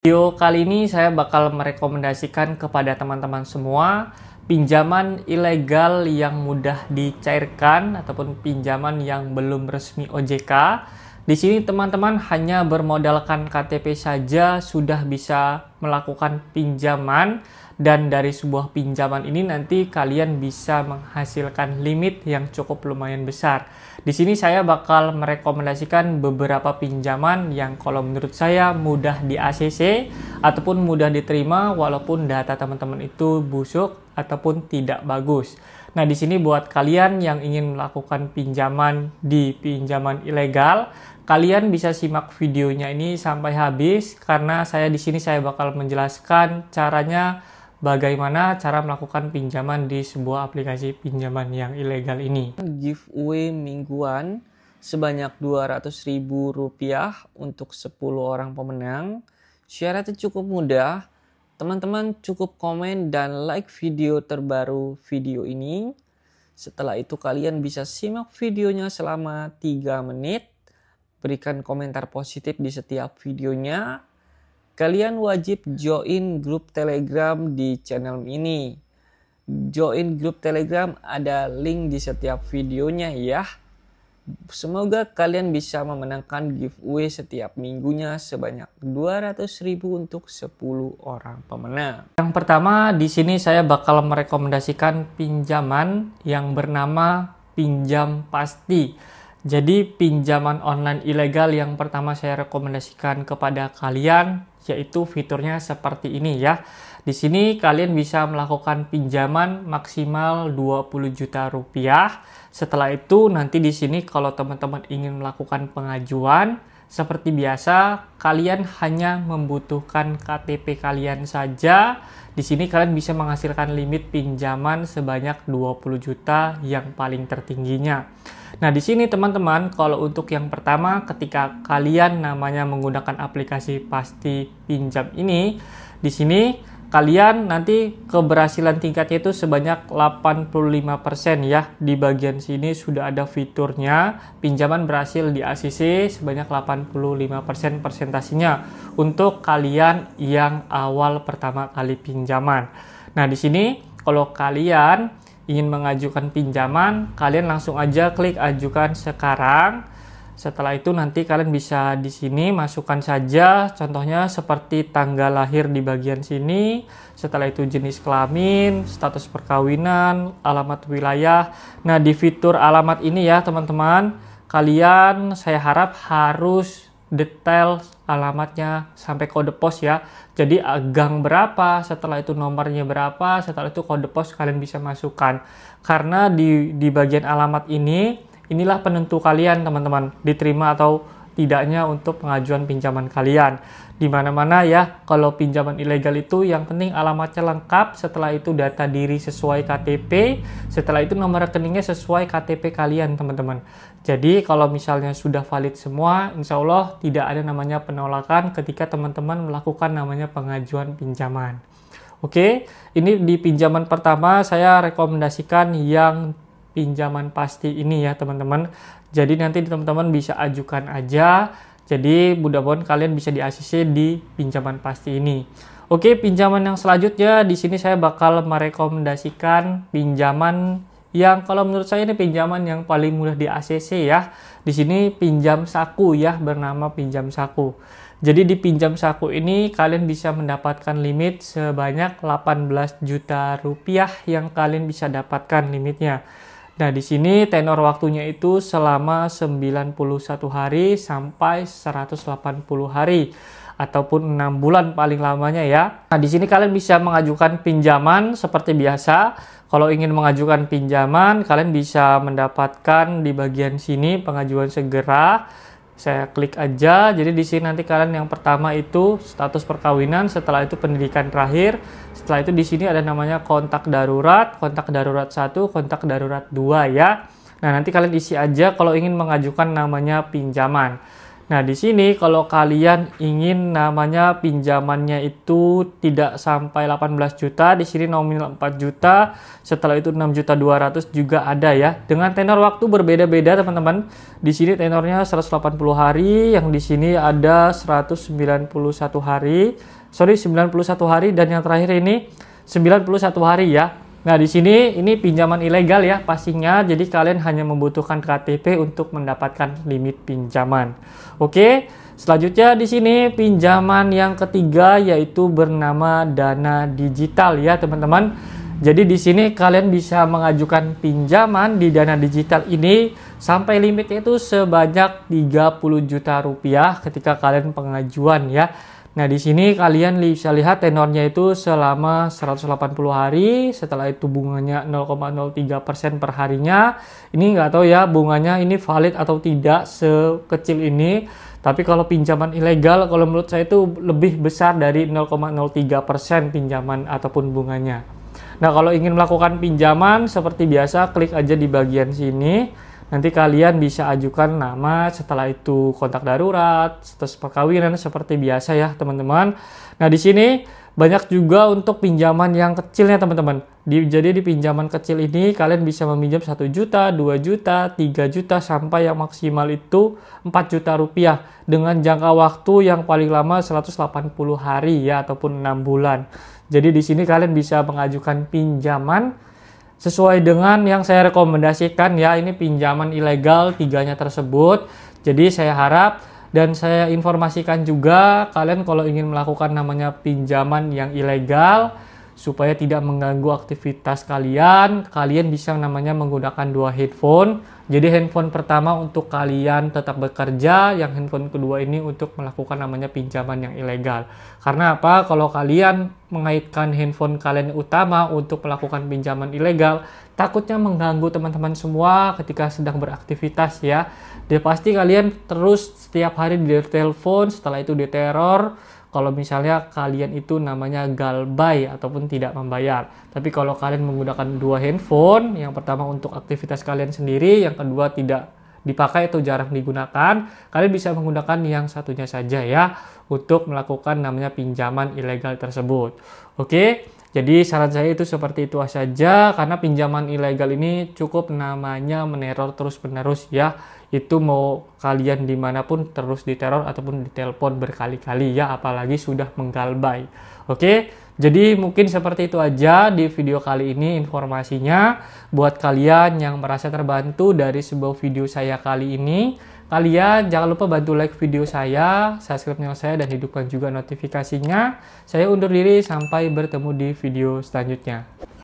Video kali ini saya bakal merekomendasikan kepada teman-teman semua pinjaman ilegal yang mudah dicairkan ataupun pinjaman yang belum resmi OJK. Di sini teman-teman hanya bermodalkan KTP saja sudah bisa melakukan pinjaman, dan dari sebuah pinjaman ini nanti kalian bisa menghasilkan limit yang cukup lumayan besar. Di sini saya bakal merekomendasikan beberapa pinjaman yang kalau menurut saya mudah di ACC ataupun mudah diterima walaupun data teman-teman itu busuk ataupun tidak bagus. Nah, di sini buat kalian yang ingin melakukan pinjaman di pinjaman ilegal, kalian bisa simak videonya ini sampai habis karena di sini saya bakal menjelaskan caranya bagaimana cara melakukan pinjaman di sebuah aplikasi pinjaman yang ilegal ini. Giveaway mingguan sebanyak Rp200.000 untuk 10 orang pemenang. Syaratnya cukup mudah. Teman-teman cukup komen dan like video terbaru video ini. Setelah itu kalian bisa simak videonya selama 3 menit. Berikan komentar positif di setiap videonya. Kalian wajib join grup Telegram di channel ini. Join grup Telegram ada link di setiap videonya ya. Semoga kalian bisa memenangkan giveaway setiap minggunya sebanyak Rp200.000 untuk 10 orang pemenang. Yang pertama di sini saya bakal merekomendasikan pinjaman yang bernama Pinjam Pasti. Jadi pinjaman online ilegal yang pertama saya rekomendasikan kepada kalian yaitu fiturnya seperti ini ya. Di sini kalian bisa melakukan pinjaman maksimal Rp20 juta. Setelah itu nanti di sini kalau teman-teman ingin melakukan pengajuan seperti biasa, kalian hanya membutuhkan KTP kalian saja. Di sini kalian bisa menghasilkan limit pinjaman sebanyak 20 juta yang paling tertingginya. Nah, di sini teman-teman, kalau untuk yang pertama ketika kalian namanya menggunakan aplikasi Pasti Pinjam ini, di sini kalian nanti keberhasilan tingkatnya itu sebanyak 85% ya. Di bagian sini sudah ada fiturnya pinjaman berhasil di ACC sebanyak 85% persentasinya untuk kalian yang awal pertama kali pinjaman. Nah, di sini kalau kalian ingin mengajukan pinjaman, kalian langsung aja klik ajukan sekarang. Setelah itu nanti kalian bisa di sini masukkan saja contohnya seperti tanggal lahir di bagian sini, setelah itu jenis kelamin, status perkawinan, alamat wilayah. Nah, di fitur alamat ini ya teman-teman, kalian saya harap harus detail alamatnya sampai kode pos ya. Jadi gang berapa, setelah itu nomornya berapa, setelah itu kode pos kalian bisa masukkan. Karena di bagian alamat ini, inilah penentu kalian teman-teman, diterima atau tidaknya untuk pengajuan pinjaman kalian. Di mana-mana ya, kalau pinjaman ilegal itu yang penting alamatnya lengkap, setelah itu data diri sesuai KTP, setelah itu nomor rekeningnya sesuai KTP kalian teman-teman. Jadi kalau misalnya sudah valid semua, insya Allah tidak ada namanya penolakan ketika teman-teman melakukan namanya pengajuan pinjaman. Oke, ini di pinjaman pertama saya rekomendasikan yang pinjaman pasti ini ya teman-teman. Jadi nanti teman-teman bisa ajukan aja. Jadi mudah-mudahan kalian bisa di ACC di pinjaman pasti ini. Oke, pinjaman yang selanjutnya di sini saya bakal merekomendasikan pinjaman yang kalau menurut saya ini pinjaman yang paling mudah di ACC ya. Di sini pinjam saku ya, bernama Pinjam Saku. Jadi di Pinjam Saku ini kalian bisa mendapatkan limit sebanyak Rp18 juta yang kalian bisa dapatkan limitnya. Nah, di sini tenor waktunya itu selama 91 hari sampai 180 hari ataupun 6 bulan paling lamanya ya. Nah, di sini kalian bisa mengajukan pinjaman seperti biasa. Kalau ingin mengajukan pinjaman, kalian bisa mendapatkan di bagian sini pengajuan segera. Saya klik aja. Jadi di sini nanti kalian yang pertama itu status perkawinan, setelah itu pendidikan terakhir. Setelah itu di sini ada namanya kontak darurat 1, kontak darurat 2 ya. Nah, nanti kalian isi aja kalau ingin mengajukan namanya pinjaman. Nah, di sini kalau kalian ingin namanya pinjamannya itu tidak sampai 18 juta, di sini nominal 4 juta, setelah itu 6.200.000 juga ada ya. Dengan tenor waktu berbeda-beda, teman-teman. Di sini tenornya 180 hari, yang di sini ada 191 hari. Sorry, 91 hari, dan yang terakhir ini 91 hari ya. Nah, di sini ini pinjaman ilegal ya pastinya. Jadi kalian hanya membutuhkan KTP untuk mendapatkan limit pinjaman. Oke, selanjutnya di sini pinjaman yang ketiga yaitu bernama dana digital ya, teman-teman. Jadi di sini kalian bisa mengajukan pinjaman di dana digital ini sampai limitnya itu sebanyak 30 juta rupiah ketika kalian pengajuan ya. Nah, di sini kalian bisa lihat tenornya itu selama 180 hari, setelah itu bunganya 0,03% per harinya. Ini nggak tahu ya bunganya ini valid atau tidak sekecil ini. Tapi kalau pinjaman ilegal, kalau menurut saya itu lebih besar dari 0,03% pinjaman ataupun bunganya. Nah, kalau ingin melakukan pinjaman seperti biasa, klik aja di bagian sini. Nanti kalian bisa ajukan nama, setelah itu kontak darurat, status perkawinan seperti biasa ya, teman-teman. Nah, di sini banyak juga untuk pinjaman yang kecilnya, teman-teman. Jadi di pinjaman kecil ini kalian bisa meminjam 1 juta, 2 juta, 3 juta sampai yang maksimal itu 4 juta rupiah dengan jangka waktu yang paling lama 180 hari ya ataupun 6 bulan. Jadi di sini kalian bisa mengajukan pinjaman sesuai dengan yang saya rekomendasikan ya, ini pinjaman ilegal tiganya tersebut. Jadi saya harap dan saya informasikan juga kalian kalau ingin melakukan namanya pinjaman yang ilegal supaya tidak mengganggu aktivitas kalian, kalian bisa namanya menggunakan 2 handphone. Jadi handphone pertama untuk kalian tetap bekerja, yang handphone kedua ini untuk melakukan namanya pinjaman yang ilegal. Karena apa? Kalau kalian mengaitkan handphone kalian utama untuk melakukan pinjaman ilegal, takutnya mengganggu teman-teman semua ketika sedang beraktivitas ya. Dia pasti kalian terus setiap hari ditelepon, setelah itu diteror. Kalau misalnya kalian itu namanya galbay ataupun tidak membayar. Tapi kalau kalian menggunakan 2 handphone, yang pertama untuk aktivitas kalian sendiri, yang kedua tidak dipakai atau jarang digunakan, kalian bisa menggunakan yang satunya saja ya untuk melakukan namanya pinjaman ilegal tersebut. Oke, jadi saran saya itu seperti itu saja, karena pinjaman ilegal ini cukup namanya meneror terus-menerus ya. Itu mau kalian dimanapun terus diteror ataupun ditelepon berkali-kali ya, apalagi sudah menggalbay. Oke, jadi mungkin seperti itu aja di video kali ini informasinya. Buat kalian yang merasa terbantu dari sebuah video saya kali ini, kalian jangan lupa bantu like video saya, subscribe channel saya, dan hidupkan juga notifikasinya. Saya undur diri, sampai bertemu di video selanjutnya.